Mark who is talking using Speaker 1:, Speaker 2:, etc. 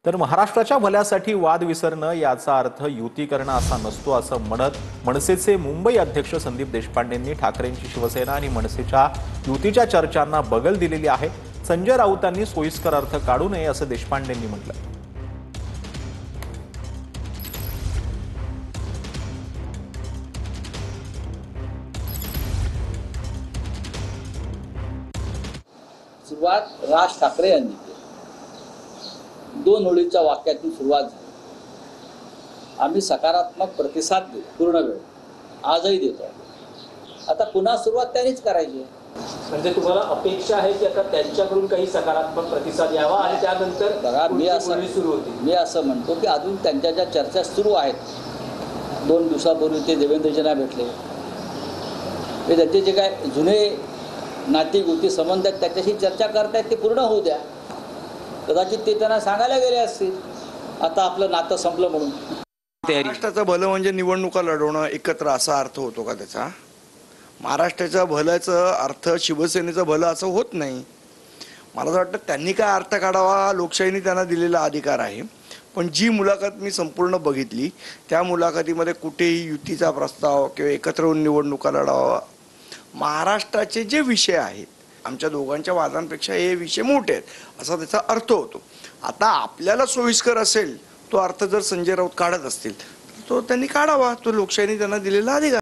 Speaker 1: तर महाराष्ट्राच्या भल्यासाठी वाद विसरणं याचा अर्थ युती करणं असा नसतो असं म्हणत मनसेचे मुंबई अध्यक्ष संदीप देशपांडेंनी ठाकरेंची शिवसेना आणि मनसेच्या युतीच्या चर्चांना बगल दिलेली आहे। संजय राऊतांनी सोयीस्कर अर्थ काढू नये असं देशपांडेंनी म्हटलं।
Speaker 2: सुरुवात राज ठाकरे यांनी केली। दोन ओळीच्या वाक्यातून सुरुवात झाली। आम्ही सकारात्मक प्रतिसाद देतो, पूर्ण वेळ आजही देतो। आता पुन्हा सुरुवात त्यांनीच करायची आहे।
Speaker 3: म्हणजे तुम्हाला अपेक्षा आहे की आता त्यांच्याकडून काही सकारात्मक प्रतिसाद यावा आणि त्यानंतर
Speaker 2: बघा मी असं म्हणतो की अजून त्यांच्या ज्या चर्चा सुरू आहेत, 2 दिवसापूर्वी ते देवेंद्रजींना भेटले, ते त्यांचे जे काय जुने नाती गोती संबंध आहेत त्याच्याशी चर्चा करतायत, ते पूर्ण होऊ द्या। कदाचित ते त्यांना सांगायला गेले असतील आता आपलं नातं संपलं म्हणून।
Speaker 4: महाराष्ट्राचं भलं म्हणजे निवडणुका लढवणं एकत्र असा अर्थ होतो का त्याचा? महाराष्ट्राच्या भल्याचा अर्थ शिवसेनेचं भलं असं होत नाही। मला वाटतं त्यांनी काय अर्थ काढावा, लोकशाहीने त्यांना दिलेला अधिकार आहे। पण जी मुलाखत मी संपूर्ण बघितली त्या मुलाखतीमध्ये कुठेही युतीचा प्रस्ताव किंवा एकत्र येऊन निवडणुका लढावा, महाराष्ट्राचे जे विषय आहेत आमच्या दोघांच्या वादांपेक्षा हे विषय मोठे आहेत असा त्याचा अर्थ होतो। आता आपल्याला सोयीस्कर असेल तो अर्थ जर संजय राऊत काढत असतील तर तो त्यांनी काढावा, तो लोकशाहीने त्यांना दिलेला अधिकार।